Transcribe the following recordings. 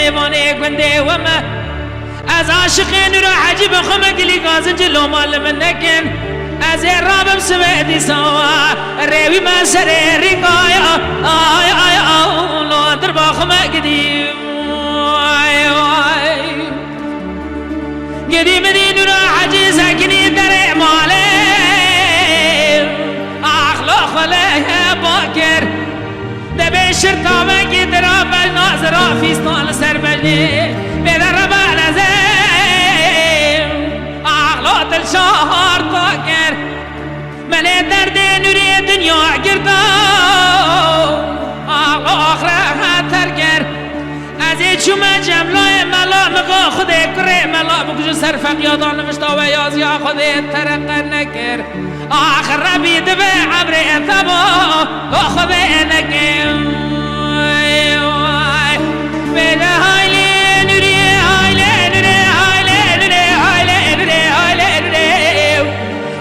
میوانه گنده وما از عاشقین را عجیب خمک لیگازن جلو مال من نکن از رابم سویدی سوا روی من سر رنگایا آی آی آی لو در با خمک دی آی آی گدی مدین را عجیب سکنی در ماله اخلاق ولیه باکر دبی شرطاوه کی درا بل نازرا فیستان سر بجنی بدر ربا لزیم اخلاق الشهر تاکر من درد نوری دنیا گردا اخلاق راه ترکر از چوم جملای ملا مقا خود کره ملا بکجو سر فقیادان نمشتا و یازیا خود ترقه نکر آخر ربی دبه عبر اتبا خود نکر بده هایلی نوری هایلی نوری هایلی نوری هایلی نوری هایلی نوری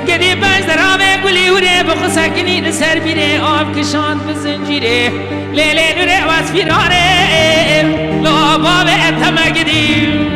گدی پنج درامه گلی وره بخو سکنی نسر بیره آب کشاند بزنجیره لیلی نوری واس فیراره لابا به اتمه گدیم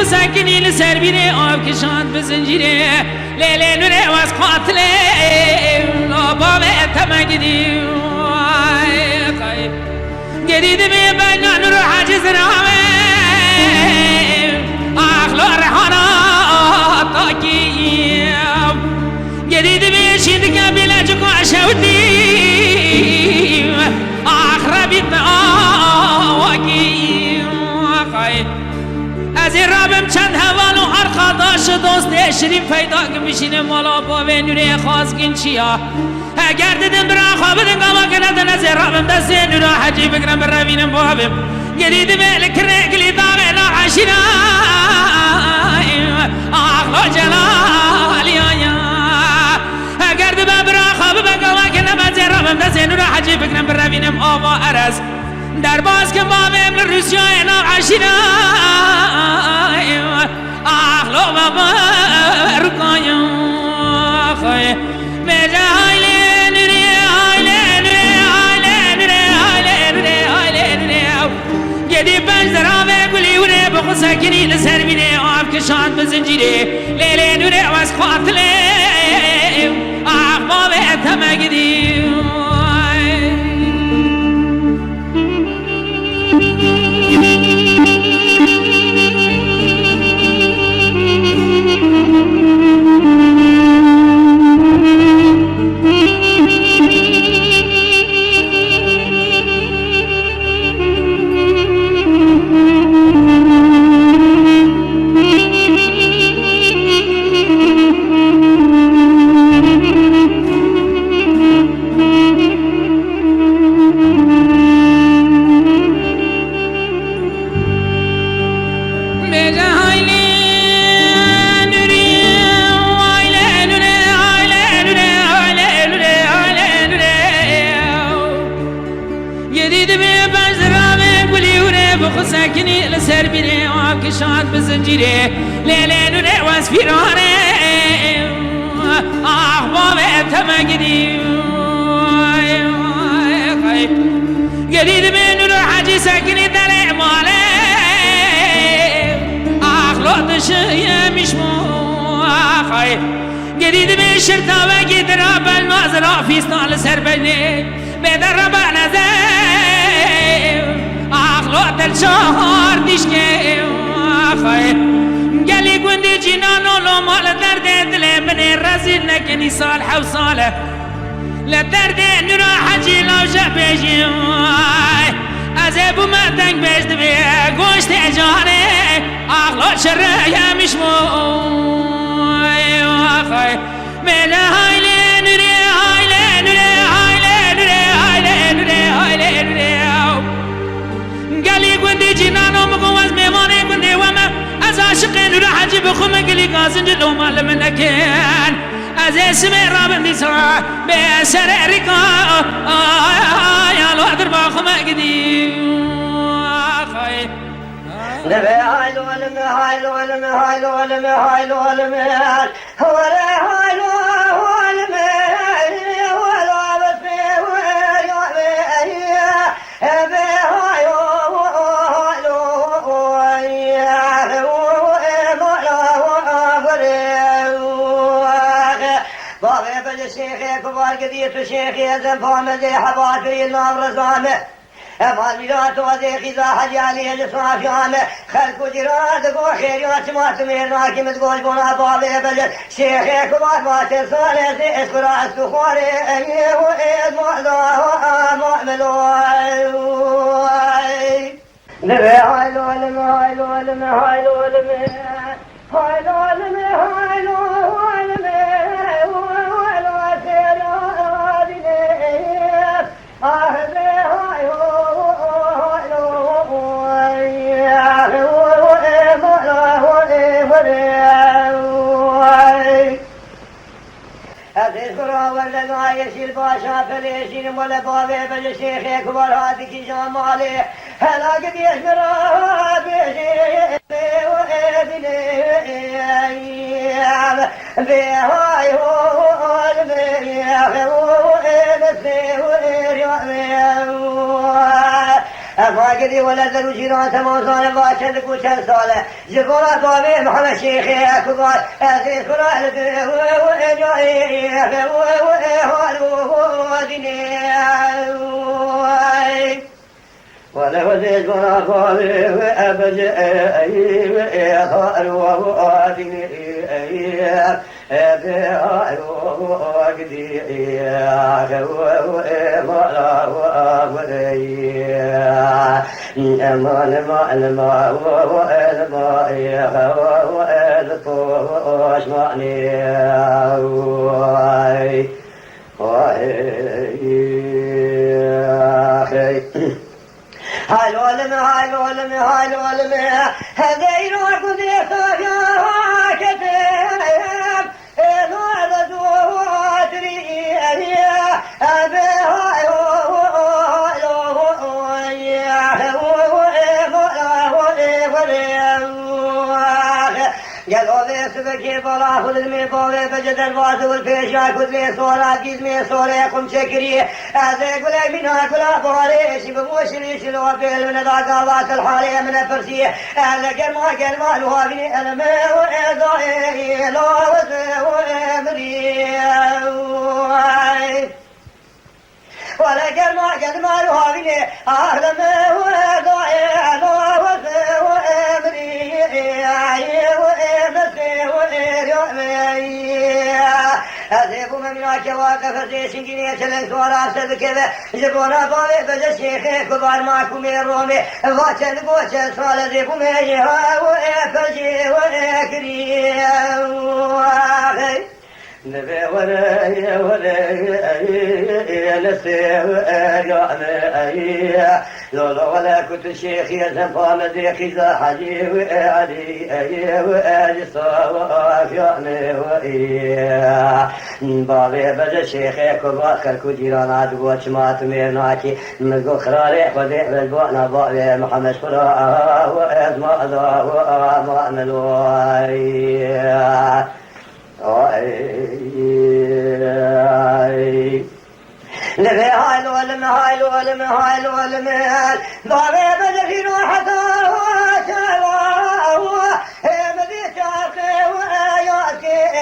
ساکنی لسر بیره آب کشاند بزنجیره لیلی نوره واس قاتله لابا به تمگدی گرید به بنا نور حاجز رامه اخلا رحانا تاکی گرید به شید کبیله چکو اشودی آخر بیت آواکی از رابم چند حوالو هر داشت دوست شریف پیدا که میشینه مالا با و نوره خواست گین چیا اگر دیدم برا خوابدن گاما کندن از رابم دست نوره حجی بگرم بر روینم بابم گریدم لکره گلی داغه ناعشینا آخلا جلالی آیا اگر دیدم برا خوابدن گاما کندن از رابم دست نوره حجی بگرم بر روینم آوا عرز در باز که بابم لروسیای ناعشینا اخلا بابا رکایا خواهی میجه هایلی نوری هایلی نوری هایلی نوری هایلی نوری هایلی نوری گدی پنج درامه گلی وره بخو سکنی لسر بینه آب کشاند بزنجیره لیلی نوری واس قاتله اخباب اتمه گدی ساکنی لسر بیره آب کشاند بزنجیره لیلی نوره واس فیرانه احباب اتمگدی گرید به نور حجی ساکنی در اعماله اخلاقش یمیشمو گرید به شرطاوه کی درا بل نازرا فیستان لسر بجنه بدر ربا نزیم اخلاق دل شهر دیشکه گلی گوندی جنان و مال درد دل بنی رزیل نکنی سال حو ساله لدرد نرا حجي لو شبيجي أزبو ما تنك بيشت بي قوشت جاني أغلط شرية مش موي وخي من هايلي نري هايلي نري هايلي نري هايلي نري هايلي نري قالي قندي جنانو مقوز ميماني قندي وما از عاشقين رو حجي بخوم قلي قاسن جلو مال منكين از اسمي رابن دي سرا بسر ريكا يا لو ادر باخوم قدي خاي نبي هايلو ولم هايلو ولم هايلو ولم هايلو ولم ولا هايلو ولم ولا بس شيخي كبار قديت شيخي أزم فامزي حباتي النام رزامه أمان ميلات وزيخي ذا حجالي الإصراف يامه خلق جراد قو خيريات ما تميرنا كم تقول بنا بابي بجل شيخي كبار ما ترسالي زي اسكرا استخواري أيه وإذ مؤذاه مؤملوي نبي هايلو لم هايلو لم هايلو لم هايلو لم هايلو لم ولا يشيل باشا فليشيل ولا بابي بل شيخ اكبر هذيك جمالي هلا قد يشمر بشيخ بهاي هو أفاقدي ولا ذلو جيران موصال باشد كوشن صالح جبرا بابي محمد شيخي أكبر أزيز كرا لديه وإجائيه ولا وزيز كرا بابي وأبجائي وإخار وأدني أبيعي وأقدي أمان ما الماء والماء والطوش معني هاي الولم هاي الولم هاي الولم هذا يروح ذيك يا كتاب هذا دواتري قالوا لي سبكي بلا خذ الميبولي بجد الواس والفيشا خذ لي صورة جزمي صورة قم شكري هذا يقول لك من أكل أبوري شبموشني شلو بيل من ذاك الله الحالي من الفرسي هذا قال ما لها بني ألمي وإضائي لو وسوي ولا قال ما لها بني ألمي وإضائي لو وسوي أذيب من واقف زي سنجينية الانسوار أفسد كذا جبونا بابي بجا الشيخ كبار معكم الرومي واتن بوچن سوال أذيب من يها وإفجي وإكري نبي ولا نسي وإرعمي لولا ولا كنت الشيخ يزنفان ذيخي ذا حجي وإعلي وإعلي صواف يعني بابي بجا الشيخ كبار خلقو جيران عدو وشمات ميرناكي ملقو خرالي خذيح بالبوعنا بابي محمد فراء وإزماء ذا وأعملوي نبي هاي الولم هاي الولم هاي الولم بابي بدأ في روحته وشلوه مدي شاقي وياكي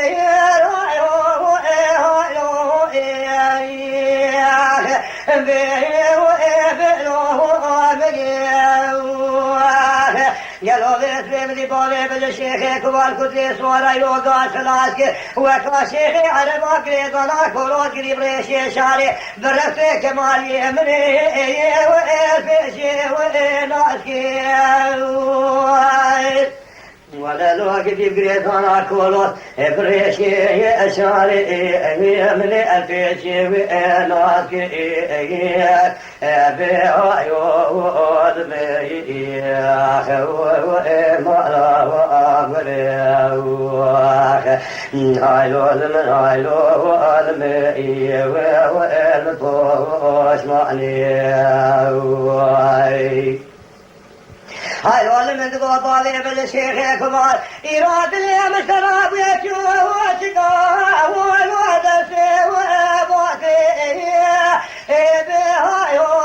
قالوا بابه سویمدی بابه بده شیخ کبال کتلی سواره یوگا سلاس که وکا شیخ عربا کریدانا کلوت گریب ریشی شاره برفت کمالی امنی و ارفشی و ناسکی ولا لوك في بريطانا كولوت بريشي اشاري من الفيشي وناسك بهايو ودمي ومالا وامري هايلو من هايلو ودمي والطوش معني هاي والله من تقول طالع بالشيخ كبار يراد اللي مشرب يشوف وشقا والواد سوى باقي هاي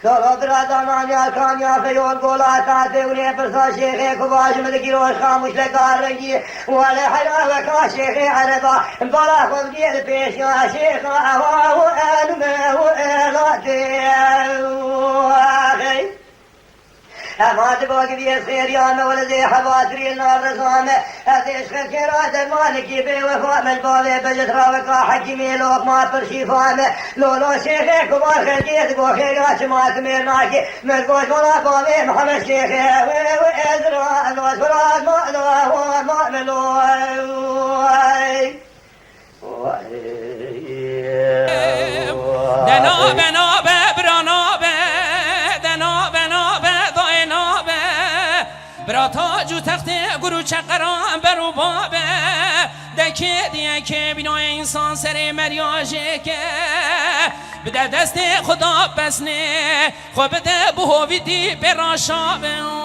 دولو برادانا يا كان يا فيول قولا تاتي ولي برسا شيخي كباش مدكي روش خاموش لكار رنجي ولا حلاوة كا شيخي عربا بلا خم ديال بيش يا شيخ هوا وأنمي وإلاتي ما تبغى بيه سيريان ولا زي حباتري النار رسامة أتيش خيرات مالكي بي وفام البابي بجترا وكا حكيمي لوك ما برشي فامة لولو شيخي كبار خلقيت بو خيرات ما تميرناكي مرقوش ولا بابي محمد شيخي وإزرا الوز فراد مألوه ومأملوه دنا بنا برانا براتا جو تخت گرو چقران برو بابه دکه دیه که بینای انسان سر مریاجه که بده دست خدا بسنه خو بده بهویدی براشابه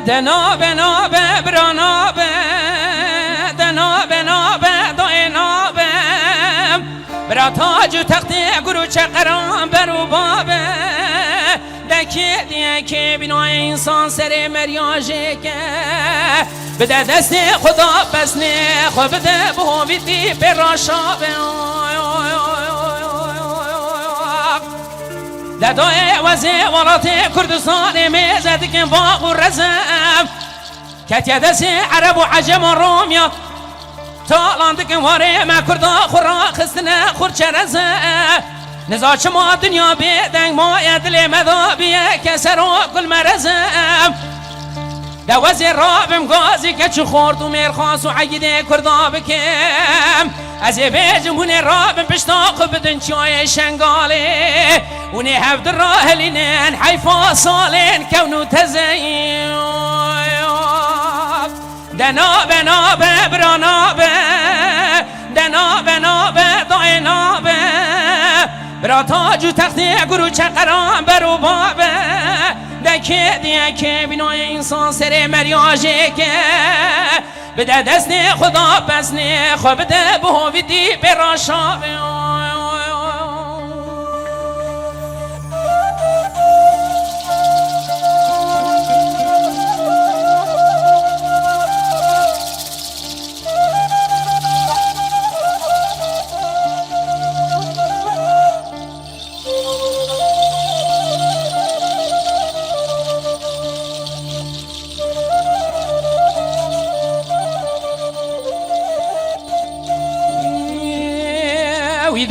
دنا بنا برانا دنا بنا داینا براتا جو تختی گرو چقران برو بابه دکی دیه که بینای انسان سر مریاجه که بده دست خدا بسنه خو بده بهویدی براشابه لدای وزه ولات کردستان میزد که باغ و رزم کتیه دست عرب و عجم و رومیا تالاند که واره ما کردا خورا خستنه خورچه رزم نزاچ ما دنیا بیدنگ ما ادل مذابیه کسر و گل مرزم دوازی رابم گازی که چو خورد و میرخواست و عیده کردا بکم از بیجم هونه رابم بشتاق بدن چای شنگاله ونه هفت راهلینن حیفا سالین کونو تزین دنا بنا برانا دنا بنا داینا براتا جو تختی گرو چقران برو بابه دکه دیه که بینای انسان سر مریاجه که بده دست خدا بسنه خو بده بهویدی براشابه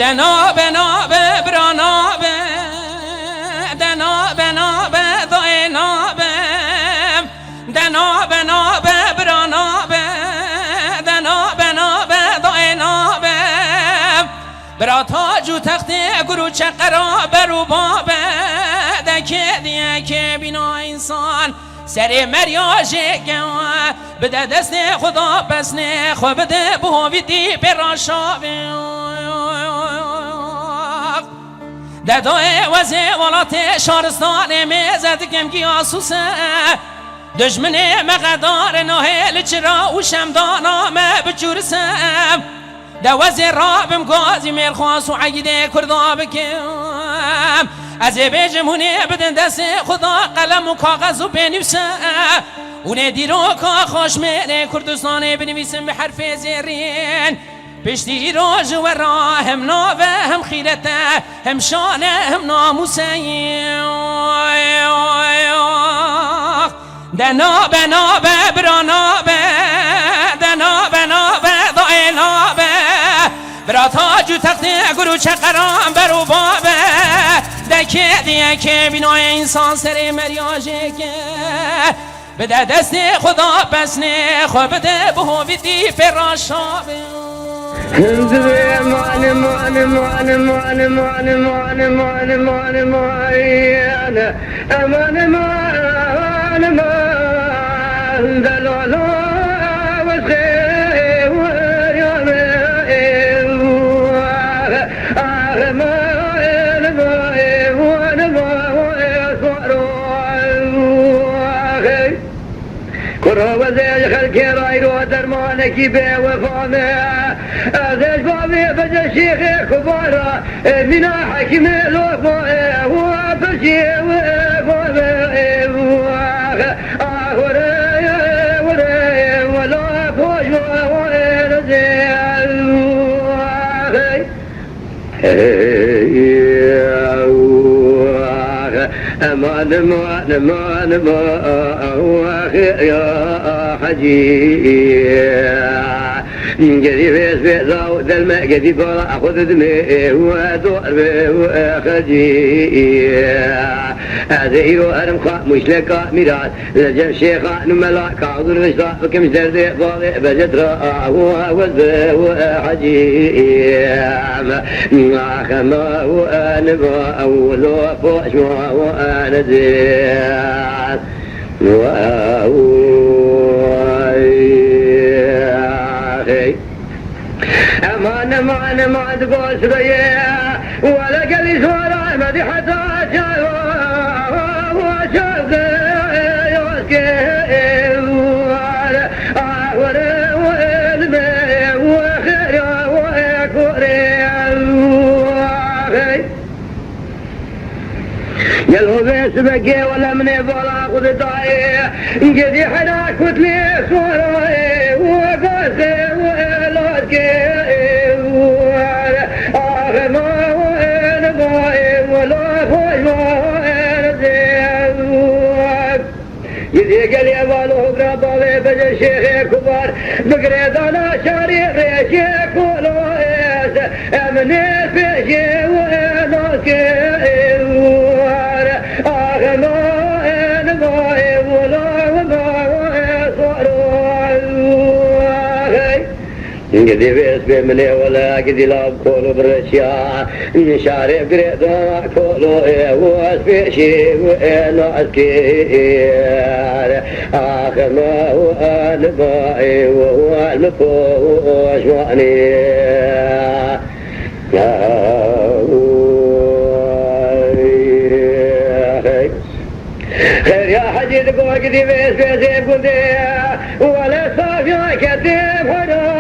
دنا بنا برانا دنا بنا داینا دنا بنا برانا دنا بنا داینا براتا جو تختی گرو چقرا برو بابه دکه دیه که بینا انسان سر مریاجه که بده دست خدا بس نه خو بده بهویدی براشاب ددای وزه ولات شارستان میزد کم کی آسوسه دشمن مقدار نهل چرا و شمدانا ما بچورسم دوازه رابم گازی میل خواست و عیده کردا بکم از بیجمونه بدن دست خدا قلم و کاغذ و بنویسم اونه دیرو که خوش میره کردستان بنویسم به حرف زیرین پشتی روز و را هم ناوه هم خیرته هم شانه هم ناموسه دنابه نابه برانابه دنابه نابه دای نابه برا تاج و تخت گرو چقرام برو بابه دکه دیه که بینای انسان سر مریاجه که بده دست خدا پس نه خو بده بهویدی فراشابه وزيج خلقي رايرو درمانكي بي وفامي ازيج بابي بجا شيخي كبارا منا حكيم لوفا وفشي وفامي وري ولا فوش ورزي امان امان امان امان يا حجي جدي فيس بيزاو دلما جدي بلا اخذ دمي ودور خجي ازيرو ارم خا مش لك ميراث لجن شيخا نملا كاظر وشا كم زرد بالي بجدرا وز حجي ما خما وانا اولو فوش وانا زين امان امان امان تقول سريا ولا قال سورة مدحتها شاوا وشاف يوسكي يلهو بيس بقي ولا من يبغى خذ طاي قدي حنا كتلي صوري وقاسي ولوسكي ما وين باي ولا خوش ما وين زين يدي قال يا بالو قرابي بجا شيخ كبار بقريد انا شاري ريشي كولو من الفيشي ولوسكي قدي بيس بمني ولا قدي لاب كولو برشيا شاري قريدا كولو واسبيشي واسكير آخر ما هو البائي وهو المفوش واني خير يا حجي تقول قدي بيس بيس قدي ولا صافي كتب حدا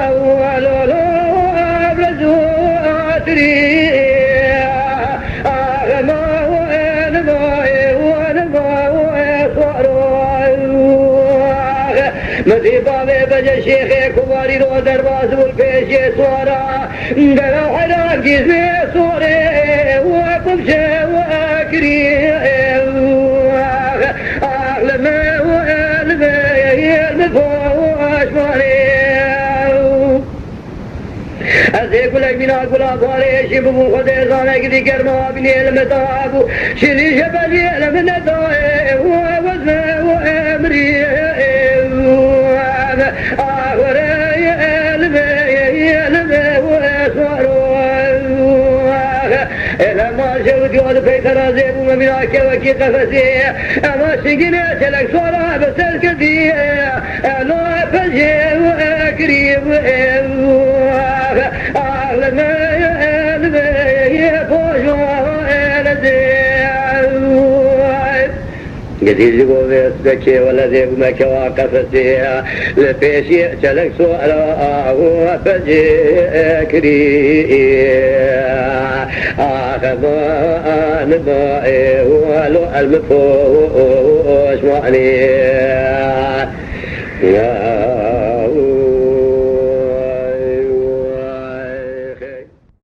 ولا لا بلزوتري ما وين ما مدي بابي بجا شيخي كباري رو درباز والبيشي صورا دلو حدا جيزمي صوري وقبشي واكري أغلمي وقلبي المفوش مالي أزيك لك من أقول أطوالي شبه خدي صانك دي كرما بني المتابو شري شبالي لمن الدائي ووزمي وأمري أغوري المي وأسوارو إلا ما شوت يود في ترازيب ومملاك وكي قفزي أما شقنا شلك صورة بس الكثير أنا فجي وأكريم أهل ما يفوش قدير جبوا بيسبكي ولا ذيب ما كواقفتي لفيشي شلك صورة وفجي آخذان ضائي ولو المفوش معني